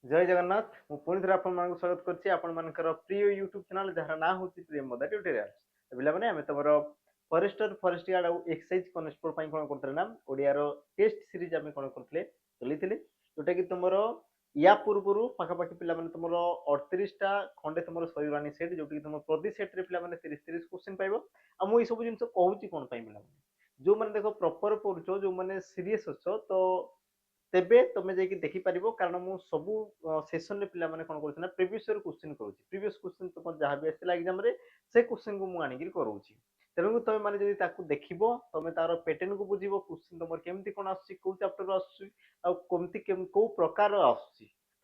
जय जगन्नाथ मु पुणी थे आपण मानक स्वागत करछि आपण मानकर प्रिय यूट्यूब चैनल जहार ना होछि प्रिय मदा ट्यूटोरियल्स बिला माने हमें तमरो फॉरेस्टर फॉरेस्ट गार्ड और एक्साइज कॉन्स्टेबल पई कोन करथले ना ओडिया रो टेस्ट सीरीज हमें कोन करथले चलिथिले जोटा कि तमरो या पूर्वरु पाखा पाखी पिला माने तमरो 38 टा खंडे तमरो सरीरानी सेट जोटा कि तमरो प्रति सेट रे पिला माने 30 30 क्वेश्चन पाइबो आ मु ई सब जिंस कहूची कोन पई पिला माने जो माने देखो प्रॉपर पढुचो जो माने सीरियस अछो तो तेबे तुम जाकि देखिपार कारण मु सबू सेसन पे कौन कर प्रिवियस क्वेश्चन करुँच प्रिवियस क्वेश्चन तुम जहाँ भी आसाला एग्जाम से क्वेश्चन को मुझे करोची तेणु तुम मैंने जब देख तुम तार पैटर्न को बुझ क्वेश्चन तुम केमती कौन आसो चैप्टर आसमती कौ प्रकार आस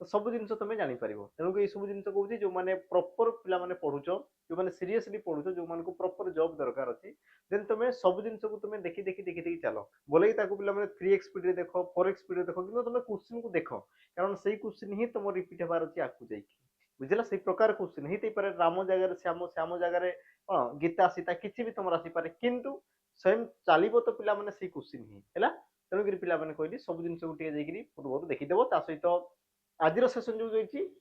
तो सब जिन तुम जापर तेणुक ये सब जिन कौन जो मैंने प्रॉपर पे पढ़ुच जो मैंने सीरीयसली पढ़ुच जो मान प्रॉपर जॉब दरकार अच्छी देन तुम सब जिन को तुम देखी देखी देखी देखी चल बोले पे 3x स्पीड देख 4x स्पीड देख कि तुम क्वेश्चन को देख कारण से क्वेश्चन ही तुम रिपीट हबार अच्छी आगे जाइए बुझला से प्रकार क्वेश्चन ही राम जगह श्याम श्याम जगह कौन गीता सीता किसी भी तुम आसीपे किंतु स्वयं चलो तो पिला से क्वेश्चन ही है तेणुक पिला कहली सब जिन पूर्व देखीदेव सहित आज सेसन जो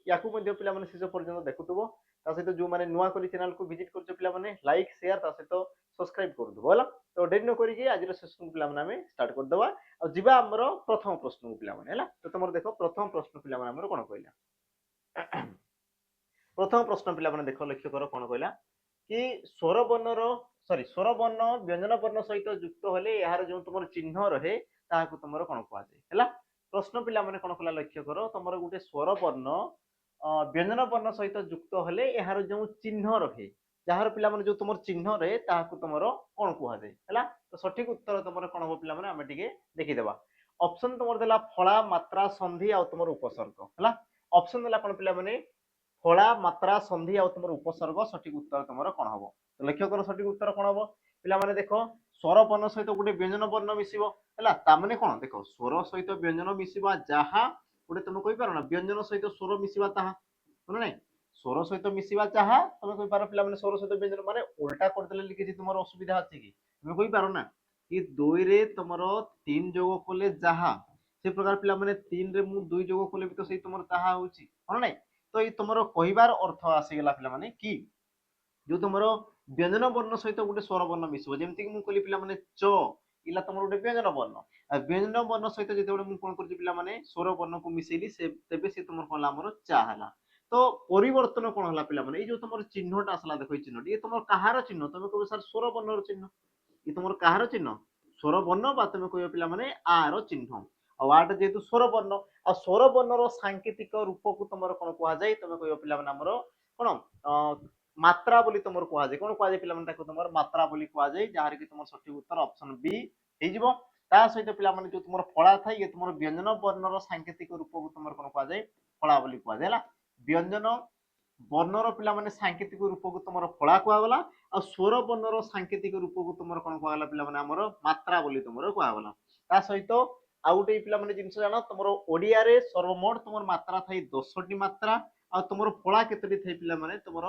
या पे शेष पर्यटन देखुव सहित जो मैंने नुआ कर चैनल को विजिट कर लाइक शेयर सहित सब्सक्राइब करदे है तो डेरी न करी आज सेसन पे स्टार्ट करदे और जीवा आमर प्रथम प्रश्न को पे तो तुम देख प्रथम प्रश्न पे कौन कहला प्रथम प्रश्न पे देख लक्ष्य कर कौन कहला कि स्वर वर्णर सॉरी स्वर वर्ण व्यंजन वर्ण सहित युक्त हेले यार जो तुम चिन्ह रहे ताकू तुम कौन कहुए प्रश्न पे कौन कला लक्ष्य कर तुम गोटे स्वर वर्ण व्यंजन वर्ण सहित युक्त हेले यार जो चिन्ह रहे जार पिला जो तुम चिन्ह रहे ताकू तुम कौन कहुए तो सठिक उत्तर तुम कौन हम पे आम टे देखीदे ऑप्शन तुम देला फला मात्रा संधि आ तुम उपसर्ग है ऑप्शन देला कौन पे फला मात्रा संधि आ तुम उपसर्ग सठिक उत्तर तुम कौन हम तो लक्ष्य कर सठिक उत्तर कौन हम पे देख स्वर वर्ण सहित गोटे व्यंजन वर्ण मिसिबो है कौन देख स्वर सहित व्यंजन मिसिबा जहाँ गोटे तुम कहीपर ना व्यंजन सहित स्वर मिसिबा ताहा ना स्वर सहित मिसिबा जहाँ तुम कहीपर पे स्वर सहित व्यंजन माने उल्टा करदे किसी तुम असुविधा अच्छी कि तुम कहीपर ना कि दुई रे तुम 3 जोग कले जहाँ से प्रकार पे 3 रे मु 2 जोग कले भी तो सही तुम ताहा होची ना तो ये तुम कहबार अर्थ आसीगला पे कि जो तुम व्यंजन वर्ण सहित गोटे स्वर वर्ण मिसब जमीक मुझे पे च इला तुम गोटे व्यंजन वर्ण व्यंजन वर्ण सहित जो कौन कर स्वर वर्ण को मिसेली तेज सी तुम कौन आम चा है तो परिवर्तन कौन है पे जो तुम चिन्हटा आसला देख चिन्ह ये तुम कहार चिन्ह तुम कह सर स्वर वर्ण चिन्ह ये तुम कहार चिन्ह स्वर वर्ण तुम कह पे आर चिन्ह आठ जेहेतु स्वर वर्ण आ स्वर वर्ण सांकेतिक रूप को तुम कौन कहुए तुम कह पे कौन मात्रा बोली तुम कहुए कौन कहुए पे तुम मात्रा बोली कहुए जहाँ कि तुम सठिक उत्तर ऑप्शन बी हो सहित पे जो तुम फला था ये तुम व्यंजन वर्णर सांकेतिक रूप को तुम कौन कहुए फला बोली कहुए व्यंजन वर्णर पे सांकेतिक रूप को तुम फला कहगला आ स्वर वर्णर सांकेतिक रूप को तुम कौन कहगला पे आमर मात्रा बोली तुम कहगला सहित आउ गोटे पे जिन जान तुम ओडिया सर्वमोट तुम मात्रा थी 10टी मात्रा आ तुम फला केतोटी थे पे तुम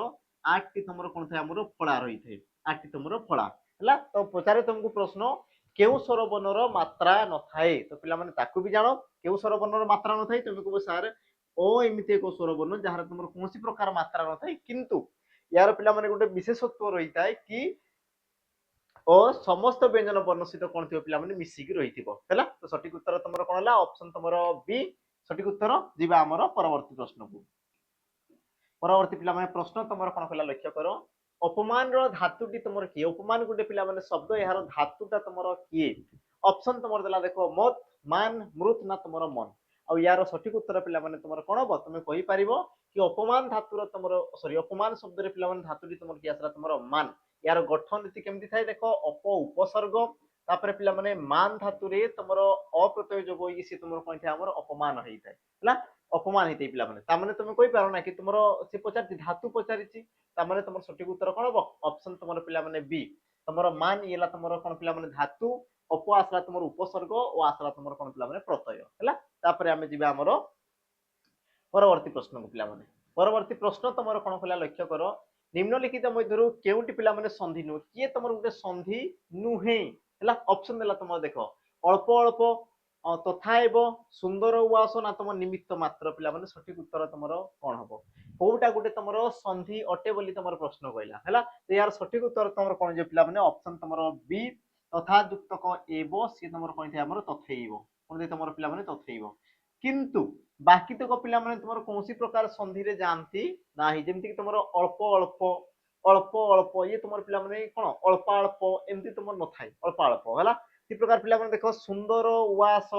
8टी तुम कौन थे आमर फला रही थे 8टी तुम फला है तो पचारे तुमको प्रश्न केउ स्वर वर्णर मात्रा न थाए तो पे भी जान केउ स्वर वर्णर मात्रा न थाए तुम कह सार ओ एमती एक स्वर वर्ण जहाँ तुम कौन प्रकार मात्रा न थाए किंतु यार पे गोटे विशेषत्व रही है कि और समस्त व्यंजन वर्ण सहित कौन थी पे मिसिकी रही है तो सठिक उत्तर तुम कौन है ऑप्शन तुम बी सठिक उत्तर जीवा आमर परवर्ती प्रश्न को परवर्ती पे प्रश्न तुम कौन कला लक्ष्य कर अपमान धातुटी तुम किए अपमान गोटे पे शब्द यार धातुटा तुम किए ऑप्शन तुम देला देख मत मान मृत ना तुम मन आ यार सठिक उत्तर पे तुम कौन हम तुम कहीपर कि अपमान धातुर तुम सॉरी अपमान शब्द पे धातुटी तुम किए आसला तुम मान यार गठन नीति केमती थाए देख अप उपसर्ग तापर पे मान धातुरे तुम अप्रत्यय जोग सी तुम कौन थे अपमान होता है अपमान होते पे तुम कहीपर ना कि तुम सी पचार धातु पचारि तुम सठिक उत्तर कौन हम ऑप्शन तुम पे बी तुम मान ये तुम कौन पे धातु अप आसला तुम उपसर्ग और आसला तुम कौन पे प्रत्यय है आम जी आमर परवर्ती प्रश्न को पे परवर्ती प्रश्न तुम कौन कला लक्ष्य कर निम्नलिखित मध्य केउटी पे संधि नुह किए तुम गोटे संधि नुहे है ऑप्शन देला तुम देख अल्प अल्प तथा एव सुंदर उआस ना तुम निमित्त मात्र पिला माने सठिक उत्तर तुमर कौन हबो कोउटा गुटे तुमर संधि अटे बोली तुमर प्रश्न कहला हैला तो यार सठिक उत्तर तुमर कौन जे पिला माने ऑप्शन तुमर बी तथा युक्तक एव सी तुमर कौन थे हमर तथैव कोन दे तुमर पिला माने तथैव किंतु बाकी तक पिला माने तुमर कोनसी प्रकार संधि रे जानती नाही जेमति कि तुमर अल्प अल्प अल्प अल्प ये तुमर पिला माने कोन अल्प अल्प एमति तुमर न थाई अल्प अल्प हैला ती प्रकार पिला माने देखो सुंदर उआस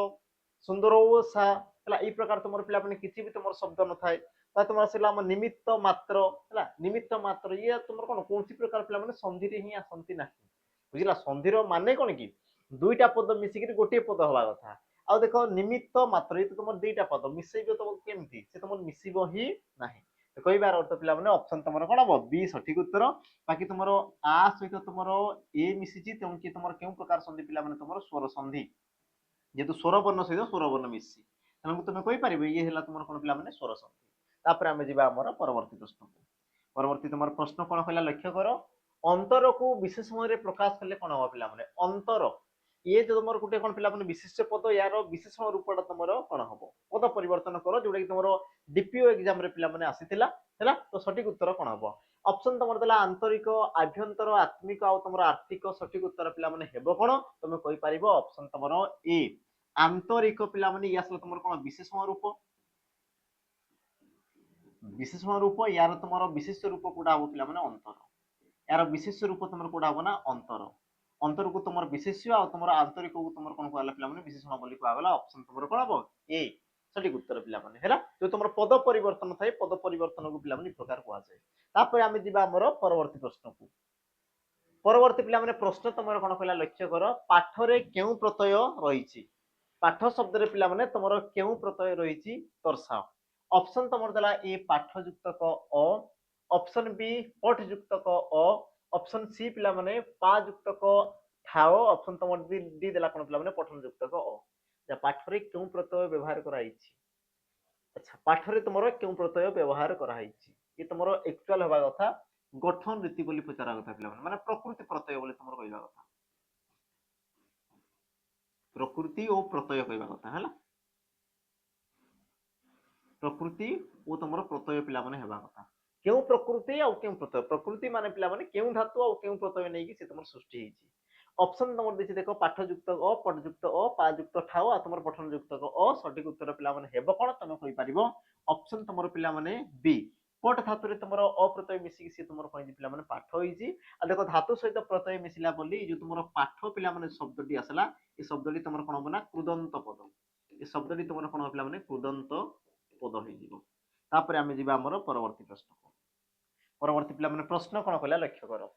सुंदर ओसा हला ई प्रकार तुमर पिला माने किछि भी तुमर शब्द न थाए ता तुमर सिला हम निमित्त मात्र हला निमित्त मात्र ये तुमर कोन कोनसी प्रकार पिला माने संधि रे ही आसंती नाही बुझिला संधि रो माने कोन की दुईटा पद मिसी कि गोटे पद हवा कथा आ देखो निमित्त मात्र ये तुमर दुईटा पद मिसेइबो तो केमती से तुमर मिसिबो ही नाही तो कहबार अर्थ पिला माने ऑप्शन तुमर कोन हबो बी सठिक उत्तर बाकी तुमर आ सहित तुमर ए मिसिची तेणु कि तुमर केउ प्रकार संधि पिला माने तुमर स्वर संधि जेतु स्वर वर्ण सहित स्वर वर्ण मिसी तेणु तुम कहि परिबे ये हला तुमर कोन पिला माने स्वर संधि तापर आमे जिबा हमर परवर्ती प्रश्न को परवर्ती तुमर प्रश्न कोन कहला लक्ष्य करो अंतर को विशेष समय रे प्रकाश करले कोन हो पिला माने अंतर ये जो तुमर गुटे कोन पिला माने विशिष्ट पद यार विशेषण रूपटा तुमर कोन हबो पद परिवर्तन करो जोडा कि तुमर डीपीओ एग्जाम रे पिला माने आसीतिला हैला तो सठिक उत्तर कोन हबो ऑप्शन तुमर देला आंतरिक आभ्यंतर आत्मिक आ तुमर आर्थिक सठिक उत्तर पिला माने हेबो कोन तुम कहि परिबो ऑप्शन तुमर ए आंतरिक पिला माने या असला तुमर कोन विशेषण रूप यार तुमर विशेष रूप कोडा हबो पिला माने अंतर यार विशेष रूप तुमर कोडा हबो ना अंतर अंतर को तुमर विशेष्य आ तुमर आंतरिक को तुमर कोन कहला पिला माने विशेषण बोली कहला ऑप्शन तुमर कोन हबो ए सठिक उत्तर पिला माने हैला जो तुमर पद परिवर्तन थाए पद परिवर्तन को पिला माने प्रकार कोआ जाय तापर आमे दिबा हमर परवर्ती प्रश्न को परवर्ती पिला माने प्रश्न तुमर कोन कहला लक्ष्य करो पाठ रे केउ प्रत्यय रहिछि पाठ शब्द रे पिला माने तुमर केउ प्रत्यय रहिछि दर्शाओ ऑप्शन तुमर देला ए पाठ युक्त क अ ऑप्शन बी पठ युक्त क अ ऑप्शन सी पिला माने पा युक्त क ठाओ ऑप्शन तुमर डी देला कोन पिला माने पठन युक्त क अ जा पाठ रे केउ प्रत्यय व्यवहार कराइछि अच्छा पाठ रे तुमर केउ प्रत्यय व्यवहार कराइछि ये तुमर एक्चुअल होबा कथा गठन रीति बोली पचारा कथा पिला माने प्रकृति प्रत्यय बोली तुमर कहबा कथा प्रकृति और प्रत्यय कहबा कथा हैला प्रकृति और तुमर प्रत्यय पिला माने हेबा कथा केउ प्रकृति आ केउ प्रत्यय प्रकृति माने पिला माने केउ धातु आ केउ प्रत्यय नै कि से तुमर सृष्टि हिची ऑप्शन तुमर देछि देखो पाठ युक्त अ पठ युक्त अ पा युक्त ठाओ आ तुमर पठन युक्त अ सठिक उत्तर पिला माने हेबो कोन तुम कहि परिबो ऑप्शन तुमर पिला माने बी पठ धातु रे तुमर अ प्रत्यय मिसी कि से तुमर कहि पिला माने पाठ होइची आ देखो धातु सहित प्रत्यय मिसिला बोली जो तुमर पाठ पिला माने शब्दटी आसला ए शब्दटी तुमर कोन होबो ना कृदंत पद ए शब्दटी तुमर कोन पिला माने कृदंत पद होई जीवो तापर आमे जीवा हमर परवर्ती प्रश्न को परवर्ती पिला माने प्रश्न कोन कहला लक्ष्य करो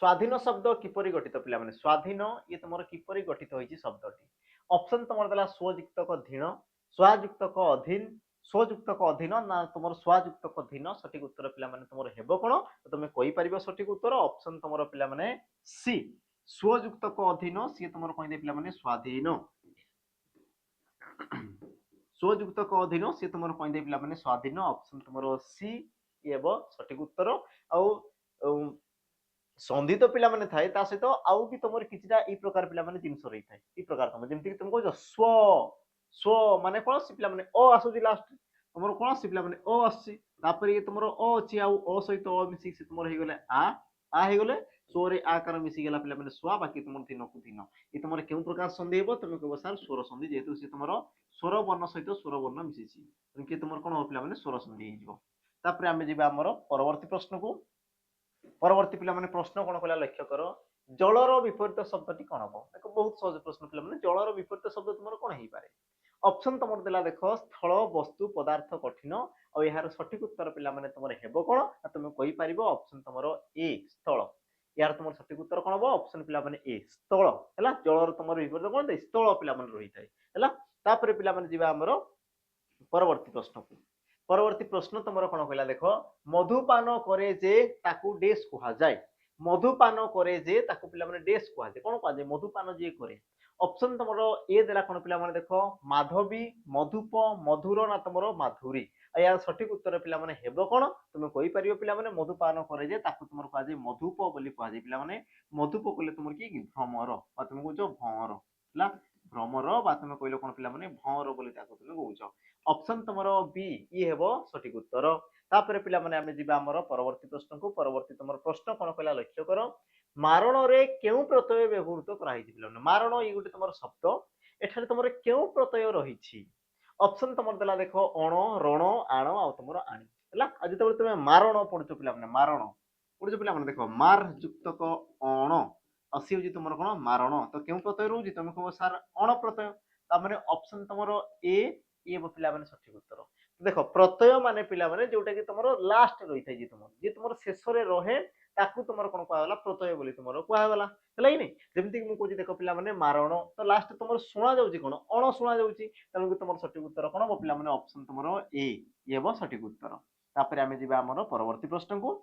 स्वाधीन शब्द किपरि गठित पिला माने स्वाधीन ये तुमर किपरि गठित होईची शब्दटी ऑप्शन तुमर देला स्वयुक्त क धीन स्वायुक्त क अधीन स्वयुक्त क अधीन ना तुमर स्वायुक्त क धीन सठिक उत्तर पिला माने तुमर हेबो कोन तो तुमे कहि परिबो सठिक उत्तर ऑप्शन तुमर पिला माने सी स्वयुक्त क अधीन सी तुमर कहि दे पिला माने स्वाधीन स्वयुक्त क अधीन सी तुमर कहि दे पिला माने स्वाधीन ऑप्शन तुमर सी एबो सठिक उत्तर आ संधि तो पिला माने थाए ता सहित आउ भी तुमर किछटा ई प्रकार पिला माने जिंस रही थाए ई प्रकार तुम जेमति कि तुम कहजो स्व स्व माने कोन सी पिला माने अ आसुजी लास्ट तुमर कोन सी पिला माने अ आसी तापर ये तुमर अ अछि आउ अ सहित अ मिसी से तुमर हे गेले आ हे गेले स्व रे आकार मिसी गेला पिला माने स्व बाकी तुमर तीन को तीन ई तुमर केउ प्रकार संधि हेबो तुम कहबो सर स्वर संधि जेतु से तुमर स्वर वर्ण सहित स्वर वर्ण मिसिछि कि तुमर कोन हो पिला माने स्वर संधि हे जिवो तापर आमे जिबा हमर परवर्ती प्रश्न को परवर्ती पिला माने प्रश्न कोन कहला लक्ष्य करो जलर विपरीत शब्दटी कोन हबो देखो बहुत सहज प्रश्न पिला माने जलर विपरीत शब्द तुमर कोन हेई पारे ऑप्शन तुमर देला देखो स्थल वस्तु पदार्थ कठिन और यार सठिक उत्तर पिला माने तुमर हेबो कोन तुम कहि परिबो ऑप्शन तुमर ए स्थल यार तुमर सठिक उत्तर कोन हबो ऑप्शन पिला माने ए स्थल हैला जलर तुमर विपरीत कोन दे स्थल पिला माने रही थाए हैला तापर पिला माने जिबा हमर परवर्ती प्रश्न को परवर्ती प्रश्न तुमर कोन कहला देखो मधुपान करे जे ताकू डेस कुहा जाय मधुपान करे जे ताकू पिला माने डेस कुहा जाय कोन कुहा जाय मधुपान जे करे ऑप्शन तुमर ए देला कोन पिला माने देखो माधवी मधुप मधुर ना तुमर माधुरी आ यार सठिक उत्तर पिला माने हेबो कोन तुम कहि परियो पिला माने मधुपान करे जे ताकू तुमर कुहा जाय मधुप बोली कुहा जाय पिला माने मधुप कोले तुमर की भ्रमर आ तुम को जो भंवर हला भ्रमर बा तुम कहल कौन पिला माने भंवर बोली ताको तुम कहउछ ऑप्शन तुमरो बी ई हेबो सठिक उत्तर तापर पिला माने आमे जिबा हमर परवर्ती प्रश्न को परवर्ती तुमर प्रश्न कोन कहला लक्ष्य करो मारण रे केउ प्रत्यय व्यवहृत करा हिछि पिला मारण ई गुटे तुमर शब्द एठारे तुमर केउ प्रत्यय रहिछि ऑप्शन तुमर देला देखो अण रण आण आ तुमर आणी हला आज तबे तुमे मारण पढुछ पिला माने मारण पढुछ पिला माने देखो मार युक्त क अण असी होची तुमर कोन मारण तो केउ प्रत्यय रहउछि तुम कहबो सर अण प्रत्यय ता माने ऑप्शन तुमर ए ये पिला माने सठिक उत्तर देखो प्रत्यय माने पिला माने जोटा कि तुमर लास्ट रही थाइ जे तुमर शेष रे रहे ताकू तुमर कोन कहला प्रत्यय बोली तुमर कहला हला कि नै जेमति कि मु कहछि देखो पिला माने मारण तो लास्ट तुमर सुना जाउछि कोन अण सुना जाउछि तनु कि तुमर सठिक उत्तर कोन पिला माने ऑप्शन तुमर ए ये बो सठिक उत्तर तापर आमे जिबा हमर परवर्ती प्रश्न को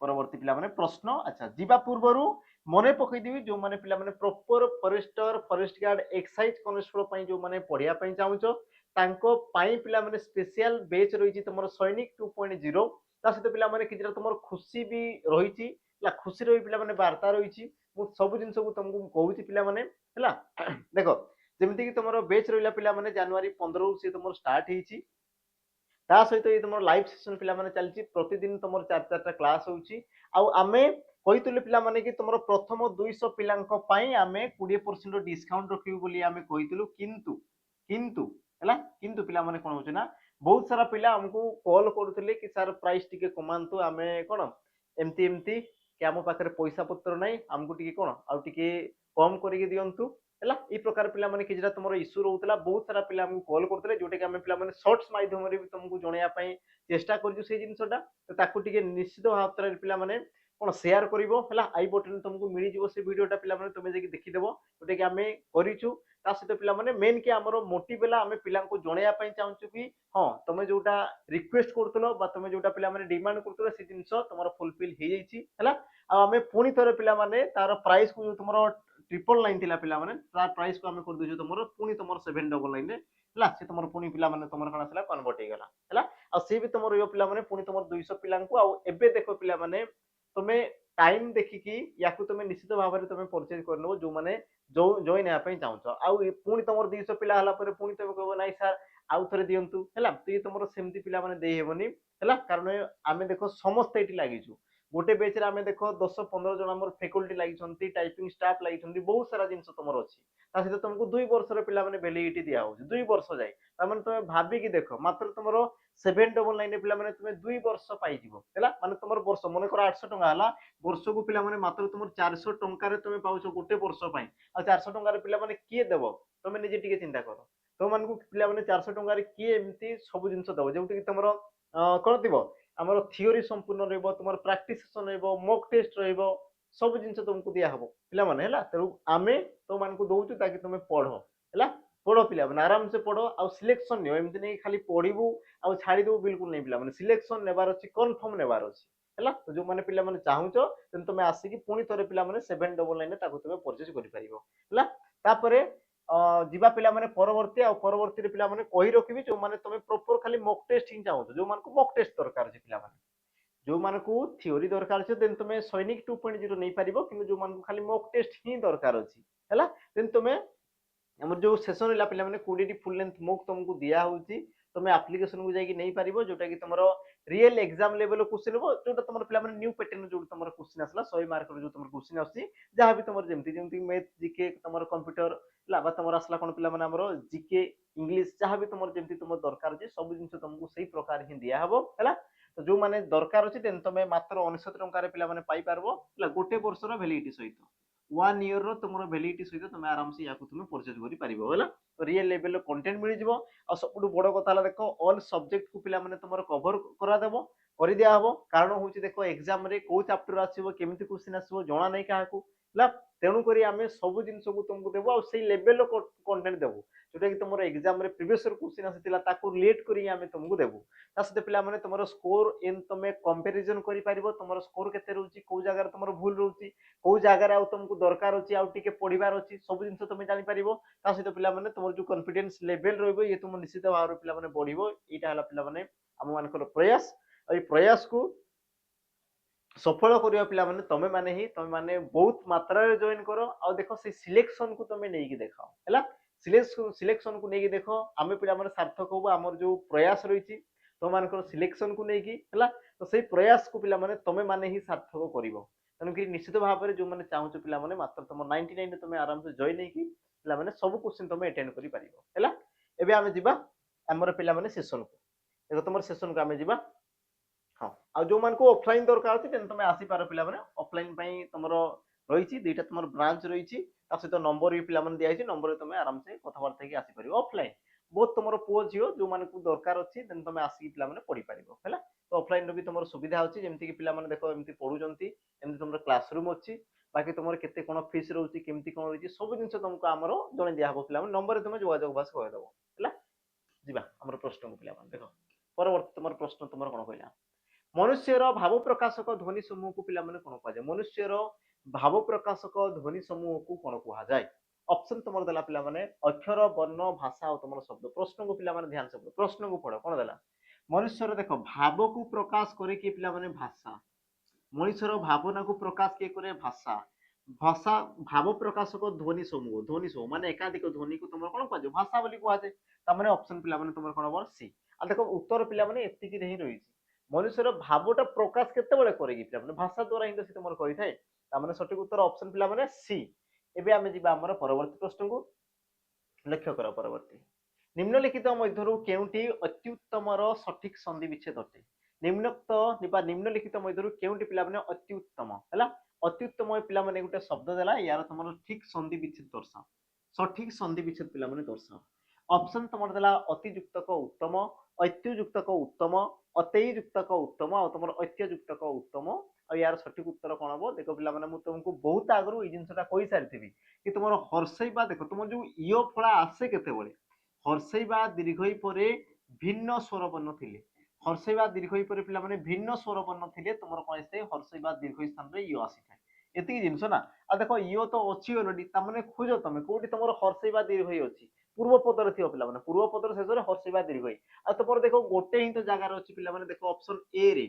परवर्ती पिला माने प्रश्न अच्छा जिबा पूर्वरु मने पकई देबी जो माने पिला माने proper forester forest guard excise constable पई जो माने पढिया पई चाहुचो तांको पाई पिला माने स्पेशल बेच रहिछि तमरो सैनिक 2.0 ता सहित पिला माने किजरा तमरो खुशी भी रहिछि ला खुशी रहि पिला माने वार्ता रहिछि मु सब जिंस को तुमको कहूछि पिला माने हला देखो जेमति कि तमरो बेच रहिला पिला माने जनवरी 15 से तमरो स्टार्ट हिछि ता सहित ये तुम लाइव सेशन पिला माने चलछि प्रतिदिन तुम चार चारटा क्लास होउछि आ आमे कहितले पिला माने कि तुमरो प्रथम 200 पिलांको पई आमे 20% डिस्काउंट रखिबु बोली आमे कहितलु किंतु हला किंतु पिला माने कोन होछ ना बहुत सारा पिला हमको कॉल करथले कि सर प्राइस टिके कमांतु आमे कोन एमती एमती कि हम पाखरे पैसा पत्र नै हमको टिके कोन आ टिके कम करिके दियंतु हला ई प्रकार पिला माने किजरा तुमरो इश्यू रहउतला बहुत सारा पिला हमको कॉल करथले जोटे कि हमें पिला माने शॉर्ट्स माध्यम रे भी तुमको जणैया पई चेष्टा करजु से जिंसटा तो ताकू टिके निश्चित भावतर पिला माने कोन शेयर करिवो हला आई बटन तुमको मिली जिवो से वीडियोटा पिला माने तुमे जे देखि देबो जोटे कि हमें करिचु ता सहित पिला माने मेन कि हमरो मोटिव बेला हमें पिला को जणैया पई चाहूछु कि हां तुमे जोटा रिक्वेस्ट करथलो बा तुमे जोटा पिला माने डिमांड करथलो से जिंस तुमरो फुलफिल हे जाईची हला आ हमें पुनी थरे पिला माने तार प्राइस को जो तुमरो 999 थिला पिला माने तार प्राइस को हमें कर दिजो तुमरो पुनी तुमरो 799 रे हला से तुमरो पुनी पिला माने तुमरो कना सला कन्वर्ट हे गला हला आ से भी तुमरो यो पिला माने पुनी तुमरो 200 पिला को आ एबे देखो पिला माने तुमे टाइम देखिकी याकू तुमे निश्चित भाव में तुमे परचेज करनो जो माने जो जॉइन या पई चाहछो आ पुनी तुमरो 200 पिला हला पर पुनी तुमे कहबो नाही सर आउ थरे दियंतु हला तो ये तुमरो सेमती पिला माने देई हेबोनी हला कारण आमे देखो समस्त एटी लागिछु गोटे बेच रे आमे देखो 10-15 जन हमर फैकल्टी लागिछंती टाइपिंग स्टाफ लागिछंती बहुत सारा जिंस तुमर अछि ता सहित तुमको 2 वर्ष रे पिला माने वैलिडिटी दिया हो 2 वर्ष जाय ता माने तुमे भाबी की देखो मात्र तुमरो 799 रे पिला माने तुमे 2 वर्ष पाई जिवो हला माने तुमर वर्ष मने कर 800 टका हला वर्ष को पिला माने मात्र तुमर 400 टका रे तुमे पाउछो गोटे वर्ष पई आ 400 टका रे पिला माने किए देबो तुमे निजे टिके चिंता करो तो मानकु पिला माने 400 टका रे किए एमती सब जिंस दबो जेउति कि तुमरो कोन दिबो हमर थियोरी संपूर्ण रहइबो तुमर प्रैक्टिस सेशन रहइबो मॉक टेस्ट रहइबो सब जिंस तुमको दिया हबो पिला माने हला तेरु आमे तो मानकु दोउछु ताकि तुमे पढो हला पढो पिला माने आराम से पढो आ सिलेक्शन नियो एमति नै खाली पढिबु आ छाडी दउ बिल्कुल नै पिला माने सिलेक्शन नेबार अछि कंफर्म नेबार अछि हला तो जो माने पिला माने चाहुचो तेन तुमे आसी कि पुनी तोरे पिला माने 799 ताको तुमे परचेज करि परिबो हला तापरे जिबा पिला माने परवर्ती आ परवर्ती रे पिला माने कहि रखिबि जो माने तुमे प्रॉपर खाली मॉक टेस्ट हिं चाहो जो मानको मॉक टेस्ट दरकार अछि पिला माने जो मानको थियोरी दरकार अछि देन तुमे सैनिक 2.0 नै परिबो किंतु जो मानको खाली मॉक टेस्ट हिं दरकार अछि हला देन तुमे हमर जो सेशन हला पिला माने 20 टी फुल लेंथ मॉक तुमको दिया होउची तुमे एप्लीकेशन को जाई कि नै परिबो जोटा कि तुमरो रियल एग्जाम लेवल क्वेश्चन हो जोटा तुमर पिला माने न्यू पैटर्न जो तुमर क्वेश्चन आसला 100 मार्क रो जो तुमर क्वेश्चन आसी जहां भी तुमर जेमति जेमति मैथ जीके तुमर कंप्यूटर ला बा तुमर आसला कोन पिला माने हमरो जीके इंग्लिश जहां भी तुमर जेमति तुमर दरकार जे सब जिंस तुमको सही प्रकार ही दिया हबो हला तो जो माने दरकार अछि देन तुमे मात्र 69 टଙ୍କା रे पिला माने पाई पारबो हला गोटे वर्ष रो वैलिडिटी सहित 1 ईयर रो तुमरो वैलिडिटी सहित तुमे आराम से याकू तुमे परचेज करि परिबो हला तो रियल लेवल रो कंटेंट मिलि जिवो आ सबुठु बड़ कथा हला देखो ऑल सब्जेक्ट को पिला माने तुमरो कवर करा देबो करि दिया हबो कारण होउची देखो एग्जाम रे को चैप्टर आसीबो केमिति क्वेश्चन आसीबो जणा नै काहाकू हला तेणु करी आमे सब जिंस को तुमको देबो आ सेही लेवल रो कंटेंट देबो जोटा कि तुमरो एग्जाम रे प्रीवियस ईयर क्वेश्चन आसीतिला ताको रिलेट करी आमे तुमको देबो ता सते पिला माने तुमरो स्कोर इन तुमे कंपैरिजन करि परिबो तुमरो स्कोर केते रहउची को जगह रे तुमरो भूल रहउची को जगह रे आ तुमको दरकार अछि आ टिके पढिबार अछि सब जिंस तुमे जानि परिबो ता सते पिला माने तुमरो जो कॉन्फिडेंस लेवल रहइबो ये तुम निश्चित भाव पिला माने बढ़िबो एटा हला पिला माने हम मानकर प्रयास ए प्रयास को सफल करिया पिला माने तमे माने बहुत मात्रा रे जॉइन करो आ देखो से सिलेक्शन को तमे नै कि देखाओ हला सिलेक्शन को लेकिन देख आम पे सार्थक हबू आम जो प्रयास रही तुम सिलेक्शन को लेकिन तो से प्रयास को पे तुम मैंने ही सार्थक कर तेणुक निश्चित भाव में जो मैंने चाहूँ पे मात्र तुम 99 तुम आराम से जॉइन पे सब क्वेश्चन तुम अटेंड कर आम जा आमर पे सेशन को देखो तुम सेशन को आम जा हाँ आ जो मान को ऑफलाइन दरकार अच्छे तुम आसीपार पे ऑफलाइन तुम रही दुईटा तुम ब्रांच रही सहित नंबर भी पे दिखाई नंबर तुम आराम से कथबार्ता आसीपर ऑफलाइन बहुत तुम पुओ झील जो मान को दरकार अच्छी तुम आसिक पे पढ़ी पार है तो ऑफलाइन भी तुम सुविधा अच्छी जमीक पे देख एमती पढ़ुंट तुम क्लासरूम अच्छी बाकी तुम के कौन फीस रोचे केमती कौन रही सब जिन तुमको आमर जन दिहब पे नंबर तुम जोगाजोग बास करदेव है जी आम प्रश्न को पे देख परवर्त तुम प्रश्न तुम कौन कहला मनुष्यर भाव प्रकाशक ध्वनि समूह को पिला कौन कहुए मनुष्यर भाव प्रकाशक ध्वनि समूह को कौन कहुए ऑप्शन तुम देला पिला अक्षर वर्ण भाषा और तुम शब्द प्रश्न को पिला ध्यान से प्रश्न को पढ़ कौन देला मनुष्यर देख भाव को प्रकाश करे किए पिला भाषा मनुष्यर भावना को प्रकाश किए करे भाषा भाषा भाव प्रकाशक ध्वनि समूह माने एकाधिक ध्वनि को तुम कौन कहुए भाषा बोली कहुए ऑप्शन पिला तुम कौन हम सी आ देख उत्तर पिला एति ही रही मनुष्यर भावटा प्रकाश केतेबेले करेगी पिला भाषा द्वारा ही तो से तुम कही थाए सठिक उत्तर ऑप्शन पिला सी एबे आमे जिबा हमर परवर्ती प्रश्न को लक्ष्य कर परवर्ती निम्नलिखित मध्यरु केउंटी अत्युत्तमर सठिक संधि विच्छेद अटे निम्नोक्त निम्नलिखित मध्यरु केउंटी पिला अत्युत्तम हैला अत्युत्तम पिला गोटे शब्द देला यार तुम ठीक संधि विच्छेद दर्शाओ सठिक संधि विच्छेद पिला दर्शाओ ऑप्शन तुम देला अतियुक्तक उत्तम अत्युयुक्तक उत्तम अतेयुक्तक उत्तम और तुम अत्ययुक्तक उत्तम और यार सठिक उत्तर कौन हम देख पे तुमको बहुत आगु ये जिनसा कही सारी कि तुम हर्षैवा देख तुम जो इो फला आसे केते हर्षैवा दीर्घई पर भिन्न स्वर वर्ण थे हर्षैवा दीर्घई पर पे भिन्न स्वर वर्ण थे तुम कौन आए हर्षैवा दीर्घई स्थान में इो आसी था ये जिनस ना आ देख इो तो अच्छी अलरेडी तमें खोज तुम कौटी तुम हर्षैवा दीर्घई अच्छी पूर्व पदर थी पे पूर्व पदर शेष में हर्षैवा दीर्घई आ तुम देख गोटे ही तो जगार अच्छी पे देख ऑप्शन ए रे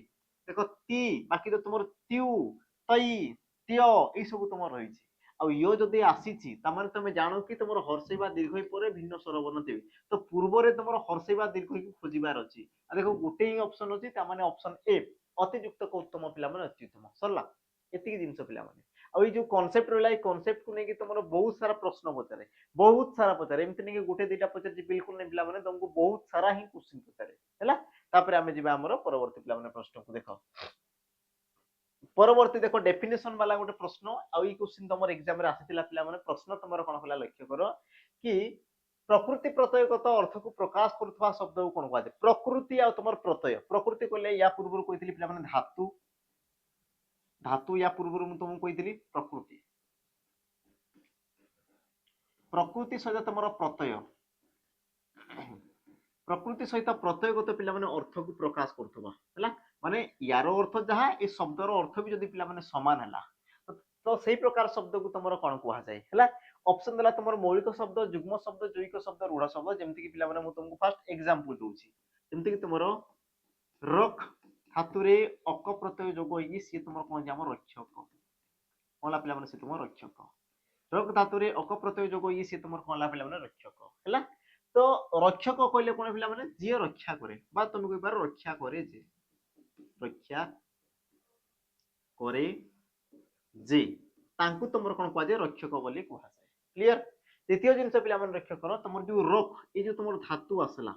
देख ती बाकी तो तुम त्यू तई त्यो ये सब तुम रही यो जदि आसी तुम जान कि तुम हर्षैवा दीर्घई पर भिन्न स्वर वर्ण थे तो पूर्व में तुम हर्षैवा दीर्घई को खोजार अच्छी देख गोटे ही ऑप्शन अच्छी ऑप्शन ए अतियुक्तक उत्तम पिला अत्युत्तम सरला एति जिनस पे जो कनसेप्ट रहा कनसेप्ट को लेकिन तुम बहुत सारा प्रश्न पचारे एमती नहीं गोटे दुटा पचार बिल्कुल नहीं पे तुमको बहुत सारा ही क्वेश्चन पचारे है आम जा परवर्ती पे प्रश्न को देख परवर्ती देख डेफिनेशन वाला गोटे प्रश्न आई क्वेश्चन तुम एग्जाम आसाला पे प्रश्न तुम कौन कला लक्ष्य कर कि प्रकृति प्रत्ययगत अर्थ को प्रकाश करुवा शब्द को कौन कहुए प्रकृति आ तुम प्रत्यय प्रकृति कहले या पूर्व कही पे धातु धातु या पूर्व तुमको कही प्रकृति प्रकृति सहित तुम प्रत्यय प्रकृति सहित प्रत्ययगत पे अर्थ को प्रकाश करुवा माने यार अर्थ जहाँ ये शब्दर अर्थ भी जब पे सामान है तो सही प्रकार शब्द को तुम कौन कहुए ऑप्शन देला तुम मौलिक शब्द जुग्म शब्द जैविक शब्द रूढ़ शब्द जमीक पे तुमको फास्ट एग्जांपल दूसरी जमीक तुम रख धातुरे अक प्रत्यय जोग सी तुम कौन आम रक्षक कौन पे सी तुम रक्षक रक धातुरे अक प्रत्यय जोग सी तुम कौन पे रक्षक है तो रक्षक कहले कौन पे जी रक्षा करे तुम कह पार रक्षा करे जे रक्षा करे जे तांकु तुम कौन कहुए रक्षक बोली कहुए क्लियर द्वितीय जिनस पे रक्षक कर तुम जो रख ये जो तुम धातु आसला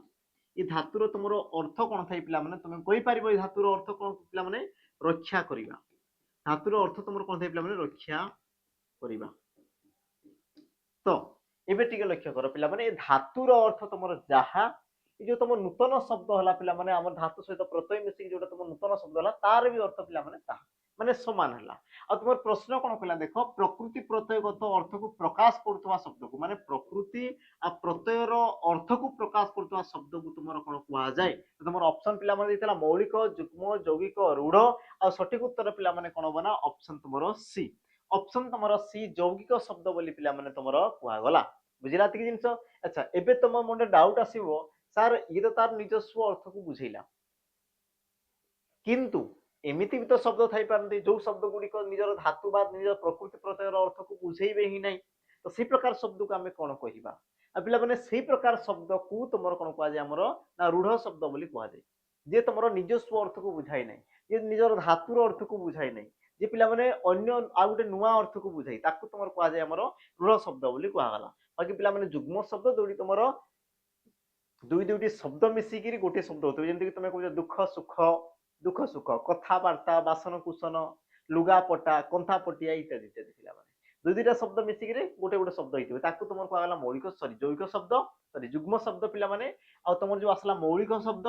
ये धातुर तुम अर्थ कौन थाई पे तुम कही पार धातुर अर्थ कौन पे रक्षा करवा धातुर अर्थ तुम कौन थाई पे रक्षा करवा तो एबे टिके लक्ष्य कर पे धातुर अर्थ तुम जहा जो तुम नूतन शब्द है पे आम धातु सहित प्रत्यय मिसिक जो तुम नूतन शब्द है तार भी अर्थ पे माने समान है आ तुम प्रश्न कौन कहला देख प्रकृति प्रत्ययगत अर्थ को प्रकाश करुवा शब्द को माने प्रकृति आ प्रत्ययर अर्थ को प्रकाश करुवा शब्द को तुम कौन कहुए तुम ऑप्शन पे मौलिक जुग्म यौगिक रूढ़ आ सठिक उत्तर पे कौन बना ऑप्शन तुम सी ऑप्शन तुम सी यौगिक शब्द बोली पे तुम कहगला बुझला जिनस अच्छा एबे तुम मन डाउट आसो सर ये तो तार निजस्व अर्थ को बुझेला किंतु एमिति भी तो शब्द थी पारती जो शब्द गुड़िक निजर धातु बा निज प्रकृति प्रत्ययर अर्थ को बुझेबे ही नहीं तो से प्रकार शब्द को आम कौन कहवा पिला माने सेही प्रकार शब्द को तुमर कोन कुआ जाय हमरो ना रूढ़ शब्द बोली कुआ जाय जे तुमर निजस्व अर्थ को बुझाई नै जे निजर धातुर अर्थ को बुझाई नै जे पिला माने अन्य आ गुटे नुवा अर्थ को बुझाई ताकू तुमर कुआ जाय हमरो रूढ़ शब्द बोली कुआ गला बाकी पिला माने जुग्म शब्द जोडी तुमर दुई दुईटी शब्द मिसिकी गोटे शब्द होतो जेमति कि तुमे कहू दुख सुख कथाबार्ता बासन कुसन लुगापटा कंथापटिया इत्यादि इत्यादि पिला माने दुई दुईटा शब्द मिसिकी गोटे गोटे शब्द होइतिबे ताकू तुमर कुआ गला मौलिक सॉरी जैविक शब्द सॉरी जुग्म शब्द पिला माने आ तुमर जो आसला मौलिक शब्द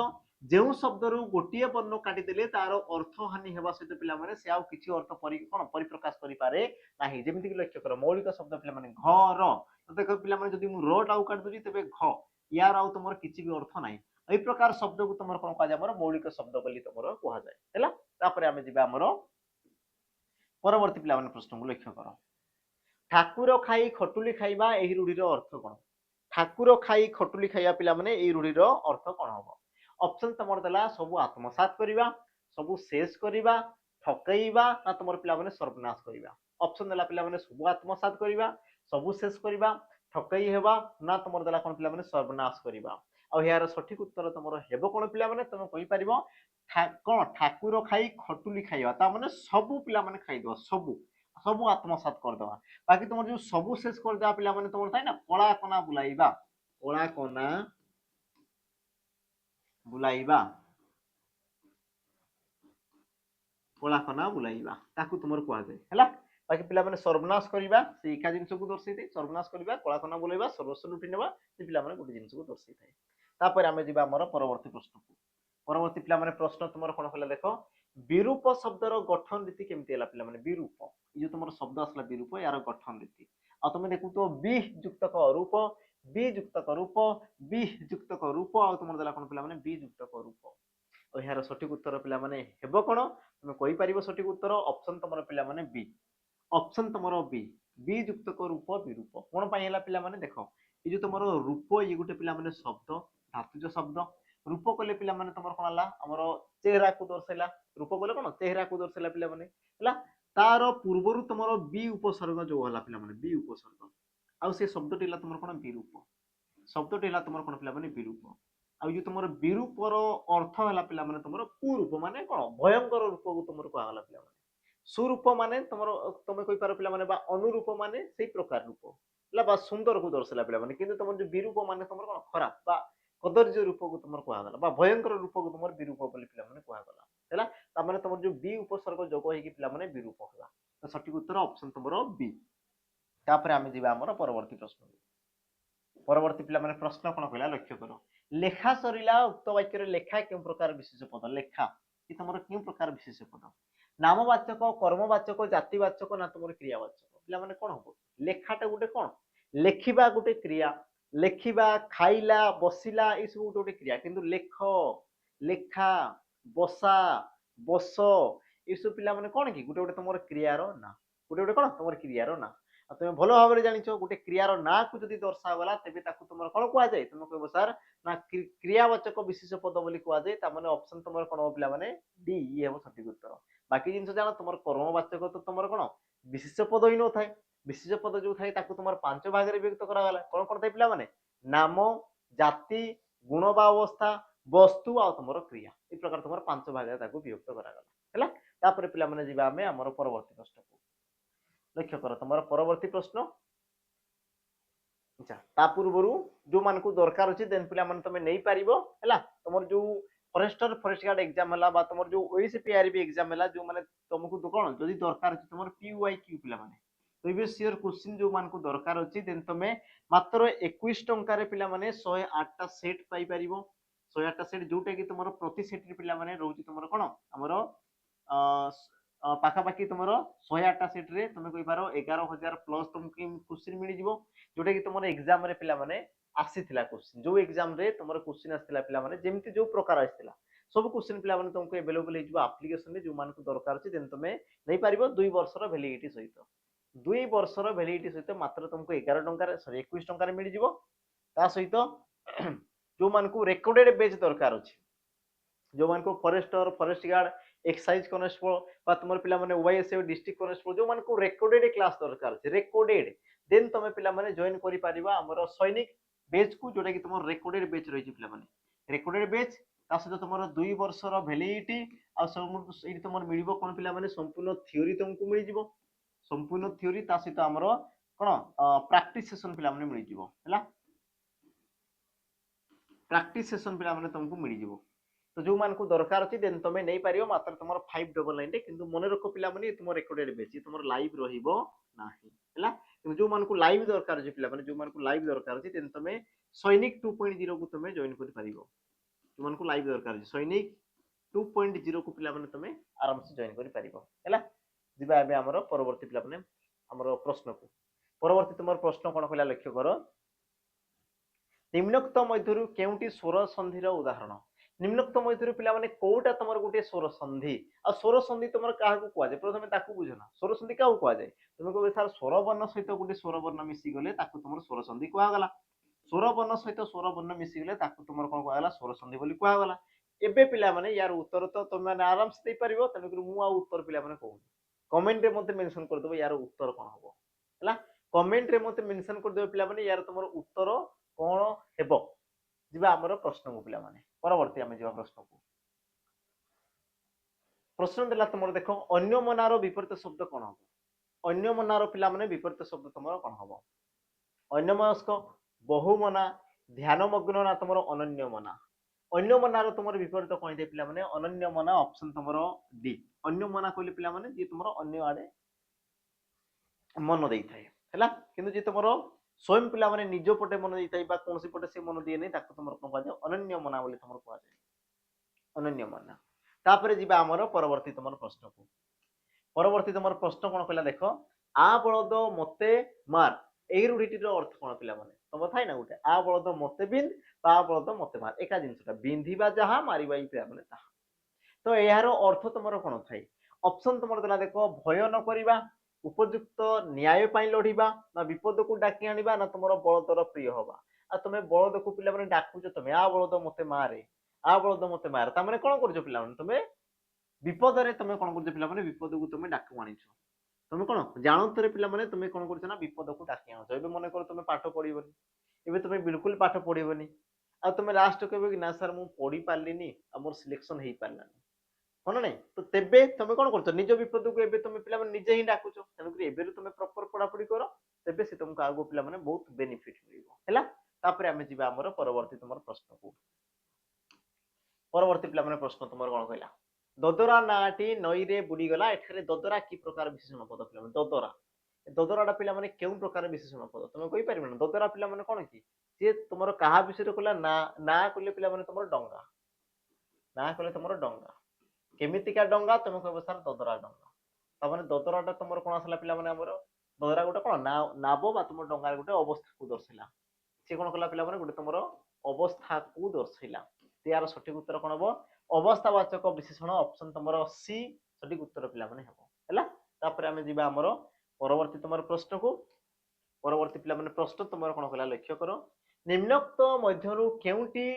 जेउ शब्द रु गोटिए वर्ण काटी देले तार अर्थ हानि हेबा सहित पिला माने से आ किछि अर्थ परिप्रकाश करि पारे नाही जेमति कि लक्ष्य कर मौलिक शब्द पिला माने घर तो देखो पिला माने जदि मु र टाउ काट दोजी तबे घ यार आउ तुमर किछि भी अर्थ नाही एई प्रकार शब्द को तुमर कोन का जाय हमर मौलिक शब्द बोली तुमर कुहा जाय हैला तापरे हमें जिबा हमर परवर्ती पिला माने प्रश्न को लक्ष्य कर ठाकुर खाई खटुली खाइबा एही रूढ़ीर अर्थ कोन ठाकुर खाई खटुली खाइबा पिला माने एही रूढ़ीर अर्थ कोन हबो ऑप्शन तुमर देला सब आत्मसात करिबा सब शेष करिबा ठकैबा ना तुमर पिला माने सर्वनाश करिबा ऑप्शन देला पिला माने सब आत्मसात करिबा सब शेष करिबा ठकई हेबा ना तुमर देला कोन पिला माने सर्वनाश करिबा आ यार सठिक उत्तर तुमर हेबो कोन पिला माने तुम कहि परिबो कोन ठाकुर खाई खटुली खाइबा ता माने सब पिला माने खाइ दो सब आत्मसात कर दवा बाकी तुम जो सब शेष कर दवा पिला माने तुम थाई ना कला कोना बुलाइबा कला कोना बुलाइबा ताकू तुमर कुआ जाय हैला बाकी पिला माने सर्वनाश करिबा से एका जिंस को दर्शाई दे सर्वनाश करिबा कला कोना बुलाइबा सर्वस्व लुटि नेबा से पिला माने गुटे जिंस को दर्शाई थाए तापर हमें जिबा हमर परवर्ती प्रश्न को परवर्ती पिला माने प्रश्न तुमर कोन होला देखो विरूप शब्दर गठन रीति केमति हला पिला माने विरूप ई जो तुमर शब्द असला विरूप यार गठन रीति आ तुम देखु तो बि युक्तक रूप बि युक्तक रूप बि युक्तक रूप आ तुमर दला कोन पिला माने बि युक्तक रूप ओ यार सठिक उत्तर पिला माने हेबो कोन तुम कहि परिबो सठिक उत्तर ऑप्शन तुमर पिला माने बी ऑप्शन तुमर बी बी युक्तक रूप विरूप कोन पई हला पिला माने देखो ई जो तुमर रूप ई गुटे पिला माने शब्द धातुज शब्द रूप कले पिला माने तुमर कोन हला हमर चेहरा को दर्शाइला रूप कले कोन चेहरा को दर्शाइला पिला माने हला तार पूर्वरु तुमर बी उपसर्ग जो हला पिला माने बी उपसर्ग आ से शब्द टिला तुमर कोन विरूप शब्द टिला तुमर कोन पिला माने विरूप आ जो तुमर विरूपर अर्थ हला पिला माने तुमर कुरूप माने कोन भयंकर रूप को तुमर को हला पिला माने सुरूप माने तुमर तुम कहि पारो पिला माने बा अनुरूप माने सेही प्रकार रूप हला बा सुंदर को दर्शाइला पिला माने किंतु तुमर जो विरूप माने तुमर कोन खराब बा कदर्य रूप को तुमर कुआ गला बा भयंकर रूप को तुमर विरूप बोली पिला माने कुआ गला हैला ता माने तुमर जो बी उपसर्ग जोग हे कि पिला माने विरूप होला तो सठिक उत्तर ऑप्शन तुमर बी तापर हम जिबा हमर परवर्ती प्रश्न परवर्ती पिला माने प्रश्न कोन कहला लक्ष्य करो लेखा सरिला उक्त वाक्य रे लेखा केम प्रकार विशेष पद लेखा कि तुमर केम प्रकार विशेष पद नामवाचक कर्मवाचक जातिवाचक ना तुमर क्रियावाचक पिला माने कोन हो लेखाटा गुटे कोन लेखिबा गुटे क्रिया लेखिबा खाइला बसिला ई सब गोटे क्रिया किंतु लेख लेखा बसा बस ई सब पिला माने कोन कि गोटे गोटे तुमर क्रियार ना गोटे गोटे कोन तुमर क्रियार ना आ तुम भलो भाबरे जानिछो गोटे क्रियार ना को जदी दर्शावला तबे ताकू तुमर कोन कुआ जाय तुम कहबो सर ना क्रियावाचक विशेष पद बोली कुआ जाय ता माने ऑप्शन तुमर कोन हो पिला माने डी ई हेबो सठिक उत्तर बाकी जिंस जानो तुमर कर्मवाचक तो तुमर कोन विशेष पद ही न थाए विशेष पद जो थाए ताकू तुमर पांच भाग रे विभक्त करा गला कोन कोन थाए पिला माने नाम जाति गुण बा अवस्था वस्तु आ तुमर क्रिया ई प्रकार तुमर पांच भाग रे ताकू विभक्त करा गला हैला तापर पिला माने जिबा हमें हमर परवर्ती प्रश्न को लक्ष्य कर तुमर परवर्ती प्रश्न अच्छा ता पूर्वरु जो मान को दरकार अछि देन पिला माने तमे नै पारिबो हैला तुमर जो फॉरेस्टर फॉरेस्ट गार्ड एग्जाम हला बा तुमर जो ओएसपीआरबी एग्जाम हला जो माने तुमको तो कोन जदी दरकार अछि तुमर पीवाईक्यू पिला माने प्रीवियस ईयर क्वेश्चन जो मान को दरकार अछि देन तमे मात्र 21 टंका रे पिला माने 108 टा सेट पाई परिबो 108 टा सेट जोटा कि तुमर प्रति सेट रे पिला माने रहउछि तुमर कोन हमरो पाखापाखि तुमर 108 टा सेट रे तुम कहि पारो 11000 प्लस तुमके क्वेश्चन मिली जिवो जोटा कि तुमर एग्जाम रे पिला माने आसीथिला क्वेश्चन जो एग्जाम रे तुमर क्वेश्चन आसीथिला पिला माने जेमति जो प्रकार आसीथिला सब क्वेश्चन पिला माने तुमको अवेलेबल हे जिवो एप्लीकेशन रे जो मान को दरकार अछि देन तुमे नै पारिबो 2 वर्ष रो वैलिडिटी सहित 2 वर्ष रो वैलिडिटी सहित मात्र तुमको 11 टंका रे सॉरी 21 टंका रे मिली जिवो ता सहित जो मान को रिकॉर्डेड बेच दरकार अछि जो मान को forester forest guard excise constable बा तुमर पिला माने ओएसए डिस्ट्रिक्ट कॉन्स्टेबल जो मान को रिकॉर्डेड क्लास दरकार अछि रिकॉर्डेड देन तुमे पिला माने जॉइन करि परिबा हमर सैनिक बेच को जोटा कि तुम रेकर्डेड बेच रही पे रेकर्डेड बेच ता सहित तुम 2 वर्षर भैलिडिटी आ तुम मिल कौन पे संपूर्ण थ्योरी तुमको मिल जाव संपूर्ण थ्योरी ता सहित आमर कौन प्रैक्टिस सेशन पे मिल जाव प्रैक्टिस सेशन पे तुमको मिल जाव तो जो मान को दरकार अच्छी देन तुम नहीं पार मात्र तुम 599 किंतु मन रख पे तुम रेकर्डेड बेच तुम लाइव रहिबो नाही जो मान को लाइव दरकार अच्छे पे जो मान को लाइव दरकार अच्छे देन तुम सैनिक 2.0 को तुम जॉइन कर पारिबो जो मान को लाइव दरकार अच्छे सैनिक 2.0 को पे तुम आराम से जॉइन कर पारिबो हैला जिबा एबे हमर परवर्ती पे हमर प्रश्न को परवर्ती तुम प्रश्न कोन कहला लक्ष्य करो निम्नोक्त मध्यरु केउटी स्वर संधिर उदाहरण निम्नोक्त मध्यरु पिला माने कोटा तमर गुटे स्वर संधि आ स्वर संधि तमर काहा को कुआ जाय प्रथमे ताकू बुझना स्वर संधि काहा कुआ जाय तुमे कहबे सर स्वर वर्ण सहित गुटे स्वर वर्ण मिसी गले ताकू तमर स्वर संधि कुआ गला स्वर वर्ण सहित स्वर वर्ण मिसी गले ताकू तमर कोन कुआ गला स्वर संधि बोली कुआ गला एबे पिला माने यार उत्तर तो तुम माने आराम से दे परिबो तने कि मु आ उत्तर पिला माने कहू कमेंट रे मते मेंशन कर देबो यार उत्तर कोन हबो हला कमेंट रे मते मेंशन कर देबो पिला माने यार तमर उत्तर कोन हेबो जिबा हमर प्रश्न को पिला माने परवर्ती आमे जिबा प्रश्न को प्रश्न देला तुमर देखो अन्य मनार विपरीत शब्द कोन हबो अन्य मनार पिला माने विपरीत शब्द तुमर कोन हबो अन्य मनस्क बहुमना ध्यानमग्न ना तुमर अनन्य मना अन्य मनार तुमर विपरीत कोन दे पिला माने अनन्य मना ऑप्शन तुमर डी अन्य मना कहले पिला माने जे तुमर अन्य आडे मन देई थाए हैला किंतु जे तुमर स्वयं पिला माने निज पटे मन देई थाए बा कोनसी पटे से मन दिए नै ताको तुमर कोन कहजे अनन्य मना बोली तुमर कहजे अनन्य मना तापरे जिबा हमर परवर्ती तुमर प्रश्न को परवर्ती तुमर प्रश्न कोन कहला देखो आ बळद मते मार एई रूढिटीर अर्थ कोन पिला माने तुम थाई ना गुटे आ बळद मते बिंद बा बळद मते मार एका जिंसटा बिंधिबा जहा मारिबा ई पिला माने ताहा तो यार अर्थ तुमर कोन थाई ऑप्शन तुमर देला देखो भय न करिबा उपयुक्त न्याय पाई लढिबा ना विपद को डाकी आनिबा ना तुमर बळदर प्रिय होबा आ तुमे बळद को पिला माने डाकुचो तुमे आ बळद मते मारे आ बळद मते मार ता माने कोन करजो पिला माने तुमे विपद रे तुमे कोन करजो पिला माने विपद को तुमे डाकू आनिछो तुमे कोन जानतरे पिला माने तुमे कोन करछो ना विपद को डाकी आनछो एबे मने कर तुमे पाठ पढिबोनी एबे तुमे बिल्कुल पाठ पढिबोनी आ तुमे लास्ट कहबे कि ना सर मु पढि पारलिनी आ मोर सिलेक्शन हेई पारलानी हाँ ना तो तेबे तुम कौन कर निज विपद को एबे तुम पिला निजे ही डाकुच तेणुक एबे तुम प्रॉपर पढ़ापढ़ी कर तेबे से तुमको आगो पिला बहुत बेनिफिट मिलिबो हैला तापर आमे जिबा हमर परवर्ती तुमर प्रश्न को परवर्ती पिला प्रश्न तुमर कोन कहला ददरा नाटी नई रे बुडी गला एठारे ददरा की प्रकार विशेषण पद पिला ददरा ददराटा पिला माने केउ प्रकार विशेषण पद तुम कहि परिबो ना ददरा पिला माने कोन की जे तुमर कहा विषय कहला ना ना कहले पिला माने तुमर डंगा ना कहले तुमर डंगा केमितिका डंगा तुम कहबो सर ददरा डंगा तमाने ददराटा तुमर कोन आसला पिला माने हमर ददरा गोटे कोन ना नाबो बा तुमर डंगा गोटे अवस्था को दर्शाइला से कोन कला पिला माने गोटे तुमर अवस्था को दर्शाइला यार सठिक उत्तर कोन हबो अवस्थावाचक विशेषण ऑप्शन तुमर सी सठिक उत्तर पिला माने हबो हैला तापर हमें जिबा हमर परवर्ती तुमर प्रश्न को परवर्ती पिला माने प्रश्न तुमर कोन कला लक्ष्य करो निम्नोक्त मध्यरु केउटी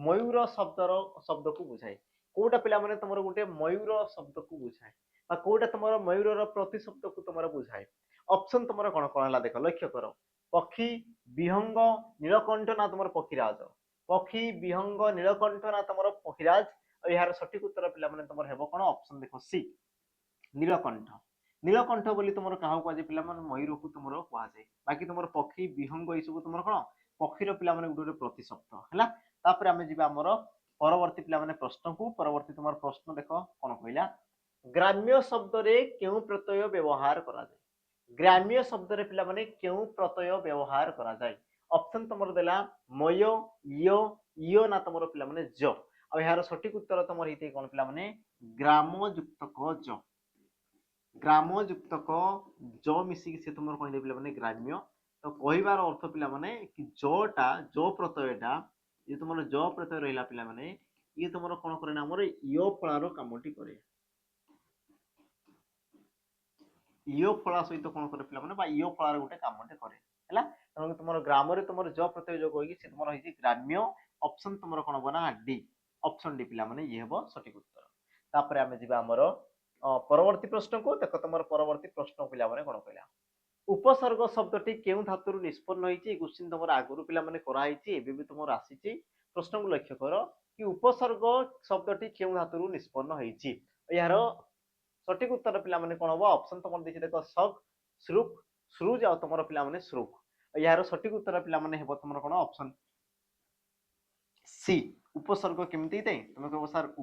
मयूर शब्द को बुझाए कोटा पिला माने तुमर गुटे मयूर शब्द को बुझाए बा कोटा तुमर मयूरर प्रति शब्द को तुमर बुझाए ऑप्शन तुमर कोन कोन हला देखो लक्ष्य करो पक्षी विहंग नीलकंठ ना तुमर पक्षीराज पक्षी विहंग नीलकंठ ना तुमर पक्षीराज और यार सठिक उत्तर पिला माने तुमर हेबो कोन ऑप्शन देखो सी नीलकंठ नीलकंठ बोली तुमर काहा को जे पिला माने मयूर को तुमर कोआ जाय बाकी तुमर पक्षी विहंग ई सब तुमर कोन पक्षीर पिला माने गुटे प्रति शब्द हला तापर हमें जिबा हमर परवर्ती पिला माने प्रश्न को परवर्ती तुमर प्रश्न देखो कोन कहला ग्राम्य शब्द रे केउ प्रत्यय व्यवहार करा जाय ग्राम्य शब्द रे पिला माने केउ प्रत्यय व्यवहार करा जाय ऑप्शन तुमर देला मय यो यो ना तुमर पिला माने ज आ यार सठिक उत्तर तुमर हिते कोन पिला माने ग्राम युक्त क ज ग्राम युक्त क ज मिसी से तुमर कोन दे पिला माने ग्राम्य तो कहिबार अर्थ पिला माने कि जटा जो प्रत्ययटा ये तुमर ज प्रत्यय रहिला पिला माने ये तुमर कोन करे ना हमर यो फळार कामटी करे यो फळा सहित कोन करे पिला माने बा यो फळार गुटे कामटे करे हैला तनो तुमर ग्राम रे तुमर ज प्रत्यय जो होई से तुमर होई ग्राम्य ऑप्शन तुमर कोन बना डी ऑप्शन डी पिला माने ये हेबो सठिक उत्तर तापरे हमें जिबा हमर परवर्ती प्रश्न को देखो तुमर परवर्ती प्रश्न पिला माने कोन कहला उपसर्ग शब्दटी केउं धातुरु निष्पन्न होईची क्वेश्चन तमर आगुरु पिला माने करा होईची एबे भी तमर आसीची प्रश्न को लक्ष्य करो कि उपसर्ग शब्दटी केउं धातुरु निष्पन्न होईची यार सठिक उत्तर पिला माने कोन हो ऑप्शन तमर देखि देखो सग श्रुक श्रुज आ तमर पिला माने श्रुक यार सठिक उत्तर पिला माने हेबो तमर कोन ऑप्शन सी उपसर्ग केमती थे तुम कहबो सर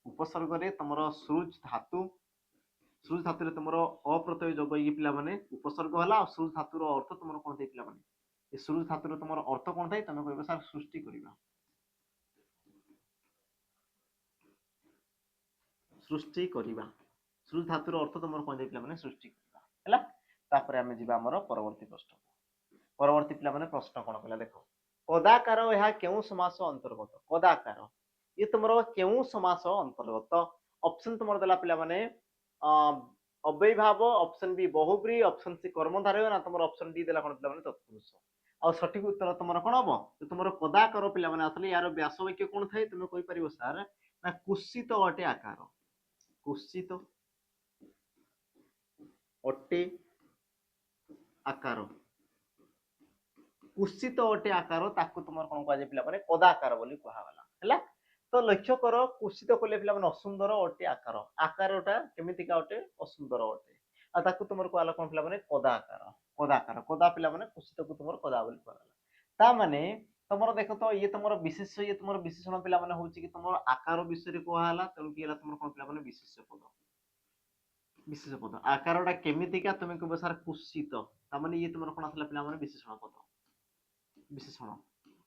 उपसर्ग रे तमर श्रुज धातु रे तमर अप्रत्यय जोग होई पिला माने उपसर्ग हला और श्रुज धातु रो अर्थ तमर कोन थे पिला माने ए श्रुज धातु रो तमर अर्थ कोन थाई तुम कहबो सर सृष्टि करिबा श्रुज धातु रो अर्थ तमर कोन थे पिला माने सृष्टि करिबा हला तापर हमें जिबा हमर परवर्ती पिला माने प्रश्न कोन कहला देखो कदाकार यह केउ समास अंतर्गत कदाकार ये तुमरो केउ समास अंतर्गत ऑप्शन तुमर देला पिला माने अव्ययभाव ऑप्शन बी बहुब्री ऑप्शन सी कर्मधारय ना तुमर ऑप्शन डी देला कोन पिला माने तत्पुरुष आ सठिक उत्तर तुमर कोन हबो तो तुमर कदाकार पिला माने असले यार व्यास वाक्य कोन थाई तुमे कहि परिबो सर ना कुत्सित अटे आकार कुत्सित अटे आकार कुत्सित अटे आकार ताकू तुमर कोन कहजे पिला माने कदाकार बोली कहा गला हैला तो लक्ष्य करो कुत्सित कोले पिला माने असुंदर अटे आकार आकारटा केमिति का अटे असुंदर अटे आ ताकू तुमर कहला कोन पिला माने कदा पिला माने कुत्सित को तुमर कदा बोली कहा गला ता माने तुमर देखो तो ये तुमर विशेषण पिला माने होची कि तुमर आकार विषय रे कहा हला तनु कि हला तुमर कोन पिला माने विशेष पद आकारटा केमिति का तुमे कहबो सर कुत्सित ता माने ये तुमर कोन असला पिला माने विशेषण पद विशेषण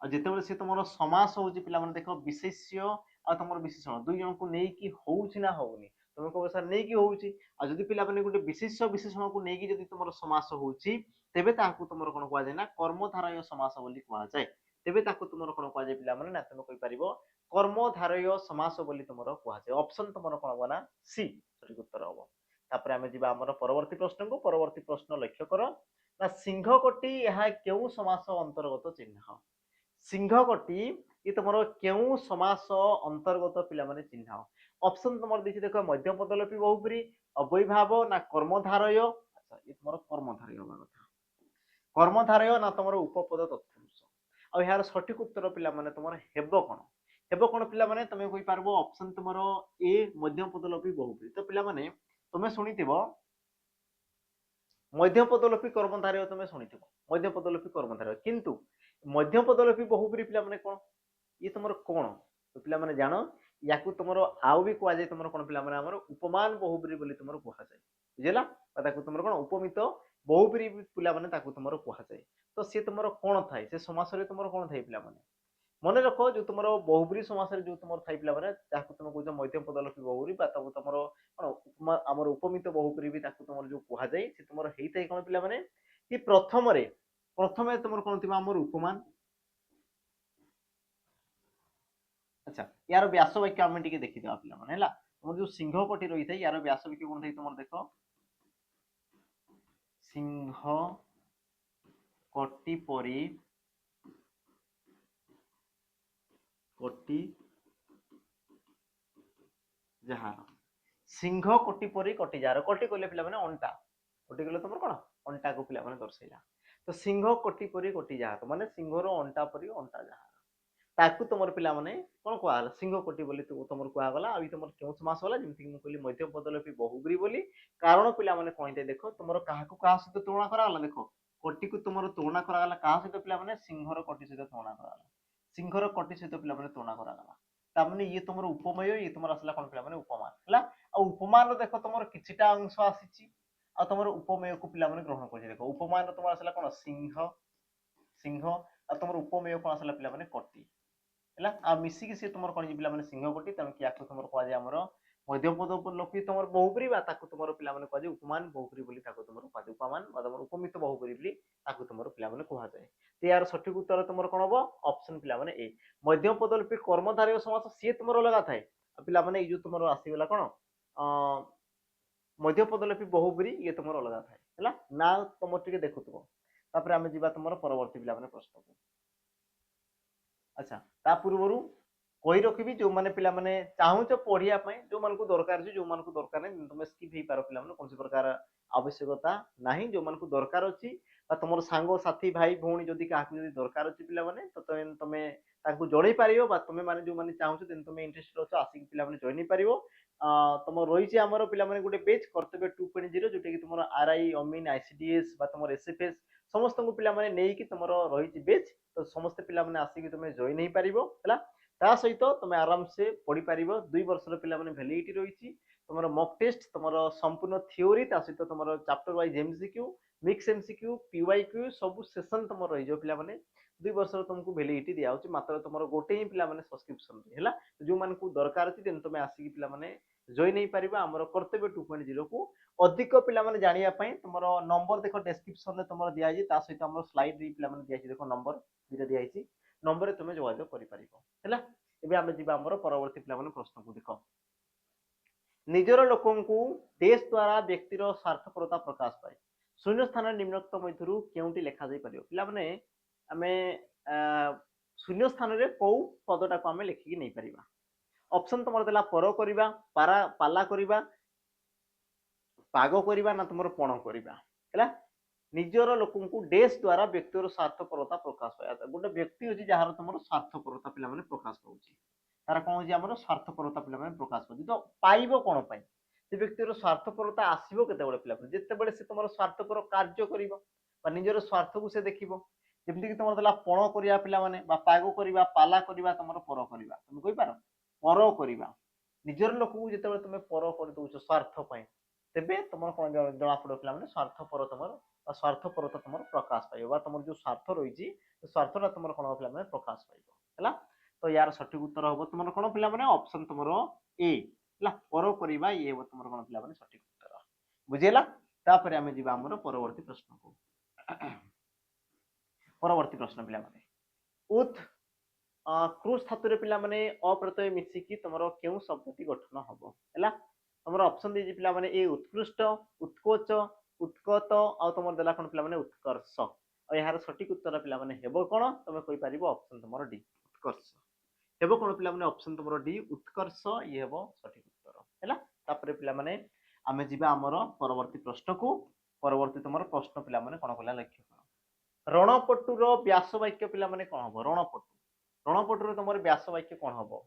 आ जेतेबेले से तुमर समास होची पिला माने देखो विशेष्य आ तुमर विशेषण दुई जन को नेई कि होउची ना होउनी तुमे कहबो सर नेई कि होउची आ जदी पिला माने गुटे विशेष्य विशेषण को नेई कि जदी तुमर समास होउची तेबे ताकू तुमर कोन कहवा जाय ना कर्मधारय समास बोली कहवा जाय तेबे ताकू तुमर कोन कहवा जाय पिला माने ना तुमे कहि परिबो कर्मधारय समास बोली तुमर कहवा जाय ऑप्शन तुमर कोन होबा ना सी सही उत्तर होबो तापर हमें जिबा हमर परवर्ती प्रश्न लक्ष्य करो ना सिंहकोटी यह केउ समास अंतर्गत चिन्ह सिंहकोटी ये तुमरो केउ समास अंतर्गत पिला माने चिन्ह ऑप्शन तुमर दिछि देखो मध्यम पदलोपी बहुब्री अव्ययभाव ना कर्मधारय अच्छा ये तुमरो कर्मधारय होबा कथा कर्मधारय ना तुमरो उपपद तत्पुरुष आ यार सठिक उत्तर पिला माने तुमर हेबो कोन पिला माने तमे कहि पारबो ऑप्शन तुमरो ए मध्यम पदलोपी बहुब्री तो पिला माने तुमे सुनिथिबो मध्य पदलोपी कर्मधारय तुमे सुनिथिबो मध्य पदलोपी कर्मधारय किंतु मध्य पदलोपी बहुब्री पिला माने कोन ये तुमर कोन तो पिला माने जानो याकू तुमरो आउ भी कुआ जाय तुमरो कोन पिला माने हमर उपमान बहुब्री बोली तुमरो कुआ जाय बुझला ताकू तुमरो कोन उपमित बहुब्री पिला माने ताकू तुमरो कुआ जाय तो से तुमरो कोन थाय से समास रे तुमरो कोन थाय पिला माने मने रखो जो तुमरो बहुब्री समास रे जो तुमरो थाय पिला माने ताकू तुम कहजो मध्य पदलोपी बहुब्री बा तब तुमरो कोन हमर उपमित बहुब्री भी ताकू तुमरो जो कुआ जाय से तुमरो हेई थाय कोन पिला माने कि प्रथमे तुमरो कोन थिबा हमर उपमान अच्छा यार व्यास वाक्य हम टिके देखि देबा पिला माने हला तुम जो सिंहकोटी रही थाय यार व्यास वाक्य कोन थाय तुमर देखो सिंह कोटी परी कोटी जहार सिंह कोटी परी कोटी जहार कोटी कहले पिला माने अंटा कोटी कहले तुमर कोन अंटा को पिला माने दर्शैला तो सिंह कोटी परी कोटी जहार माने सिंह रो अंटा परी अंटा जहार ताकू तुमर पिला माने कोन कहला सिंह कोटी बोली तुमर कुआ गला अभी तुमर केउ समास होला जेमति मु कहली मध्य पदलोपी बहुब्री बोली कारण पिला माने कहते देखो तुमर काहाकू काहा सहित तुलना करा गला देखो कोटी को तुमर तुलना करा गला काहा सहित पिला माने सिंह रो कोटी सहित तुलना करा गला सिंह रो कोटी सहित पिला माने तुलना करा गला ता माने ये तुमर उपमेय ये तुमर असला कोन पिला माने उपमान हला आ उपमान रो देखो तुमर किछिटा अंश आसीची आ तुमर उपमेय को पिला माने ग्रहण करछि देखो उपमान रो तुमर असला कोन सिंह आ तुमर उपमेय कोन असला पिला माने कोटी हला आ मिसी कि से तुमर कोन पिला माने सिंह कोटी तम कि आको तुमर कहवा जे हमरो मध्य पदलोपी तुमर बहुब्री बा ताको तुमर पिला माने कहवा जे उपमान बहुब्री बोली ताको तुमर कहवा जे उपमान बा तुमर उपमित बहुब्री बोली ताको तुमर पिला माने कहवा जाय ते यार सठिक उत्तर तुमर कोन हबो ऑप्शन पिला माने ए मध्य पदलोपी कर्मधारय समास से तुमर लगा थाए पिला माने ए जो तुमर आसी गला कोन मध्य पदलोपी बहुब्री ये तुमर अलगा थाए हला ना तुमर टिके देखुतबो तापर हमें जिबा तुमर परवर्ती पिला माने प्रश्न को अच्छा ता पूर्वरु कही रखी जो मैंने पिला माने चाहूच पढ़िया जो मानक दरकार जो मानक दरकार नहीं तुम स्किप हो पार पिला कौन प्रकार आवश्यकता नहीं जो मानक दरकार अच्छी तुम सांग साथी भाई भौणी जदि क्या दरकार अच्छी पिला माने तो तुम जड़े पार तुम मैंने जो मैंने चाहूच तुम इंटरेस्ट अच्छे आसिक पिला जॉइन पार तुम रही आमर पिला गोटे बेच कर्तव्य 2.0 जोटा कि तुम आर आई अमीन आईसीडीएस तुम एसएफएस समस्त पिला नहीं तुम रही बेच तो समस्त पिला आसिक तुम जॉइन हो पार ता सहित तुम आराम से पढ़ी पार 2 वर्षर पिला भैलिडिटी रही तुम मॉक टेस्ट तुम संपूर्ण थ्योरी ता सहित तुम chapter wise MCQ mix MCQ PYQ सब सेशन तुम रही पिला 2 वर्षर तुमको भैलिडिटी दिया मात्र तुम गोटे ही पिला सब्सक्रिप्शन है जो मान दरकार अच्छी तुम आसिक पिला जॉइन हो पार आम कर्तव्य 2.0 को अधिक पिला जानापी तुम नंबर देख डेस्क्रिप्शन तुम दिखाई सहित आम स्लाइड पिला दिखाई देख नंबर दुटा दिखाई नंबर तुम जोगाजोग कर परवर्ती पिला प्रश्न को देख निजर लोक देश द्वारा व्यक्तिर स्वार्थपरता प्रकाश पाए शून्य स्थान निम्नोक्त मध्य क्योंटी लिखा जा पार पिला आम शून्य स्थान में कौ पदटा को आम लिखिकी नहीं पार ऑप्शन तुम देला पर करवा पाला करवा पाग करवा ना तुम पण करवा निजर लोक देश द्वारा व्यक्तिर स्वार्थपरता प्रकाश पाया गोटे व्यक्ति अच्छी जार तुम स्वार्थपरता पिला प्रकाश पाऊँ तार कौन हो स्वार्थपरता पिला प्रकाश पाऊँ तो पाइब कौन पाई से व्यक्तिर स्वार्थपरता आसो केत पिला जिते से तुम स्वार्थपर कार्य कर निजर स्वार्थ को से देख जमीक तुम देला पण करवा पिला पाग करवा पाला करवा तुम पर करवा तुम कहींपार पर करवा निजर लोक को जिते तुम पर कर दौ स्वार्थ तेबे तुम कौन जना पड़ पिला स्वार्थपर तुम स्वार्थपरता तुम प्रकाश पाइब तुम जो स्वार्थ रही स्वार्थटा तुम कौन पे प्रकाश पाइब तो यार सठिक उत्तर हम तुम कौन पे ऑप्शन तुम ए पर करवा ये तुम कौन पे सठिक उत्तर बुझेगा तापर आम जी आम परवर्ती प्रश्न को परवर्ती प्रश्न पे उत क्रूज धातु पिला अप्रत्यय मिसिकी तुम क्यों शब्द गठन हम है तुम ऑप्शन दीजिए पिला ए उत्कृष्ट उत्कोच उत्कट आ तुम देला कौन पे उत्कर्ष और यार सठिक उत्तर पिला कौन तुम कहीपर ऑप्शन तुम डी उत्कर्ष हेब कौन पिला ऑप्शन तुम डी उत्कर्ष ये हम सठिक उत्तर है पिला आम जा आमर परवर्ती प्रश्न को परवर्ती तुम प्रश्न पिला कौन कला लक्ष्य कर रणपटुर व्यास वाक्य पिला कौन हम रणपटु रणपटुर तुम व्यास वाक्य कौन हम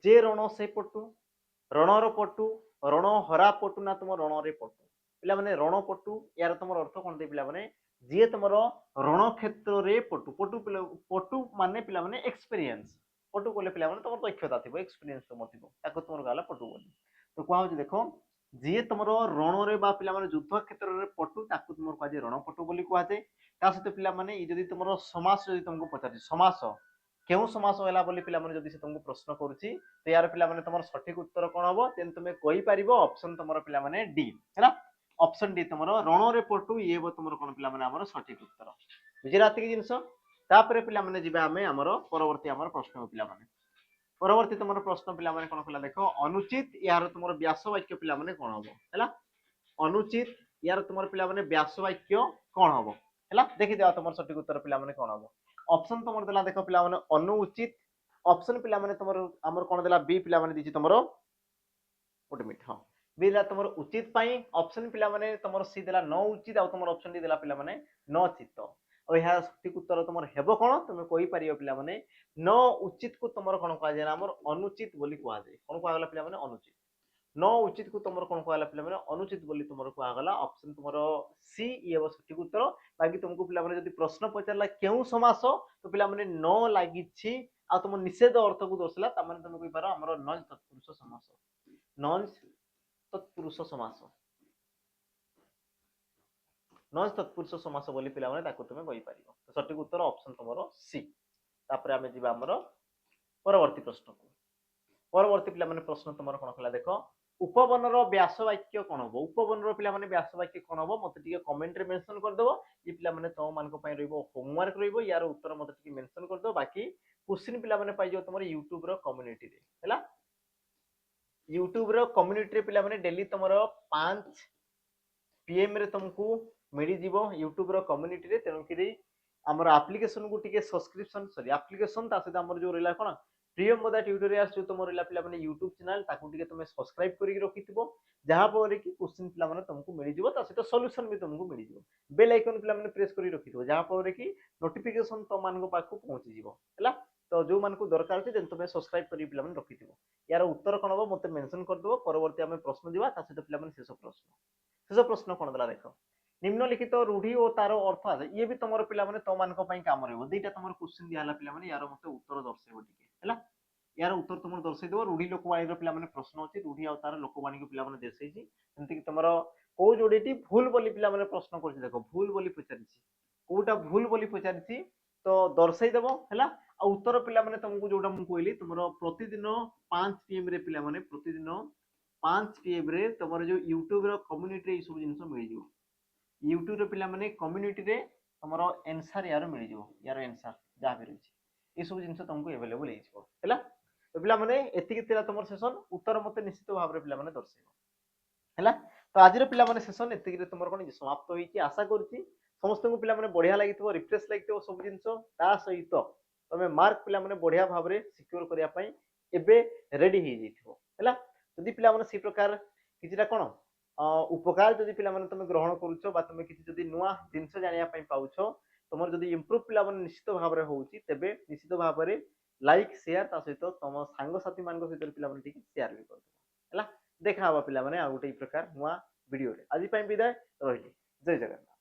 जे रण से पटु रणर पटु रण हरा पटु ना तुम रण पटु पिला रणपटु यार तुम अर्थ कौन दे पिला जी तुम रण क्षेत्र में पटु पटु पटु मान पिला एक्सपीरियंस पटु कले पिला तुम दक्षता थी एक्सपीरियंस तुम थी तुम गला पटु बोली तो कह देख जी तुम रण रे पिला युद्ध क्षेत्र में पटु तुम कह रणपटु बोली कहुए सहित पिला जदि तुम समास जदि तुमको पचार समास क्यों समास है बोली पिला जदि से तुमको प्रश्न करुच्ची तो यार पिला तुम सठिक उत्तर कौन हम तेन तुम कहीपर ऑप्शन तुम पिला डी है ऑप्शन डी तुम रण रे पटु ये तुम कौन पिला सठिक उत्तर बुझे जिनस तापर पिला आमर परवर्ती आमर प्रश्न पिला परवर्ती तुम प्रश्न पिला कौन कला देख अनुचित यार तुम व्यास वाक्य पिला कौन हम है अनुचित यार तुम पिला व्यास वाक्य कौन हम है देखी दिया तुम सठिक उत्तर पिला कौन हम ऑप्शन तुम देला देख पिला अनुचित ऑप्शन पिला तुम आमर कौन देला बी पिला दी तुम गोटे मिनट हाँ बी देला तुम उचित ऑप्शन पिला तुम सी देला न उचित आ तुम ऑप्शन डी देला पिला न चित्त और यह सठिक उत्तर तुम हेब कौन तुम कहीपर पिला न उचित को तुम कौन कह अनुचित बोली कहुए कौन कहला पिला अनुचित न उचित को तुम कौन कहला पिला अनुचित बोली तुम कहला ऑप्शन तुम सी ये हम सठिक उत्तर बाकी तुमको पिला जब प्रश्न पचारा क्यों समास तो पिला न लगी आ तुम निषेध अर्थ को दर्शाला तुम कहीपर आम नज तत्पुरुष समास नज तत्पुरुष समास नज तत्पुरुष समास बोली पिला तुम कहीपर तो सठिक उत्तर ऑप्शन तुम सी तापर आम जी आमर परवर्ती प्रश्न को परवर्ती पिला प्रश्न तुम कौन कला देख उपवनर व्यास वाक्य कौन हम उपवनर पिला व्यास वाक्य कौन हम मत कमेंट रे मेंशन करदेव ये पिला तुम मान होमवर्क यार उत्तर मत मेंशन करदेव बाकी क्वेश्चन पिला पाई तुम यूट्यूब कम्युनिटी है यूट्यूब कम्युनिटी पिला डेली तुम 5 PM रे तुमको मिल जीव यूट्यूब कम्युनिटी रे तेणुक आमर एप्लिकेशन को टिके सब्सक्रिप्शन सॉरी एप्लिकेशन ता सहित आमर जो रहा कौन प्रिय मोदा ट्यूटोरियल्स जो तुम रहा पे यूट्यूब चैनल ताकू टिके तुम सब्सक्राइब करके रखिथिबो जहाँ पर कि क्वेश्चन पिला माने तुमको मिल जिवो ता सहित सॉल्यूशन भी तुमको मिल जिवो बेल आइकन पिला माने प्रेस करी रखिथिबो जहाँ पर कि नोटिफिकेशन तुम मानको पाखु पहुंची जिवो हला तो जो मानको दरकार अछि देन तुम सब्सक्राइब करी पिला माने रखिथिबो यार उत्तर कोन हो मते मेंशन कर दबो परवर्ती हमें प्रश्न दिबा ता सहित पिला माने शेष प्रश्न कोन दला देखो निम्नलिखित रूढ़ी और तार अर्थ आसे ये भी तुम पिला माने तो मानको पई काम रहबो दुईटा तुम क्वेश्चन दिया हला पिला माने यार मते उत्तर दर्शेबो टिके हला यार उत्तर तुम दर्शे देव रूढ़ी लोकवाणी पिला माने प्रश्न अच्छी रूढ़ी आ तार लोकवाणी को पिला माने दर्शेछि जेमति कि तुमर को जोड़ीटी भूल बोली पिला माने प्रश्न करछि देखो भूल बोली पचारिछि कोटा भूल बोली पचारिछि तो दर्शै देबो हला आ उत्तर पिला माने तुमको जोटा मु कहली तुमर प्रतिदिन 5 पीएम रे पिला माने प्रतिदिन 5 पीएम रे तुमर जो यूट्यूब रो कम्युनिटी रे ई सब जिंस मिल जिवो यूट्यूब रे पिला माने कम्युनिटी रे तुमर आंसर यार मिल जिवो यार आंसर जा भी रही ए सब जिंस तुमको अवेलेबल हे जिवो हला तो पिला माने एतिକି ଥିଲା तमर सेशन उत्तर मते निश्चित भाव रे पिला माने दर्शेबो हला तो आज रे पिला माने सेशन एतिକି रे तमर कोन समाप्त होई कि आशा करछि समस्त को पिला माने बढ़िया लागितबो रिफ्रेश लागितबो सब जिंस ता सहित तमे मार्क पिला माने बढ़िया भाव रे सिक्योर करिया पई एबे रेडी हे जइथिबो हला जदि पिला माने सी प्रकार किछिटा कोन उपकार जदि पिला माने तमे ग्रहण करूछो बा तमे किछि जदि नुवा जिंस जानिया पई पाउछो तमर जदि इंप्रूव पिला माने निश्चित भाव रे होउची तेबे निश्चित भाव रे लाइक शेयर ता सहित तुम सांग साथी मान सहित पिला माने टिके शेयर भी कर देबो हला देखा हवा पिला माने आ गुटे प्रकार नुवा वीडियो रे आज पई विदाय रहिली जय जगन्नाथ।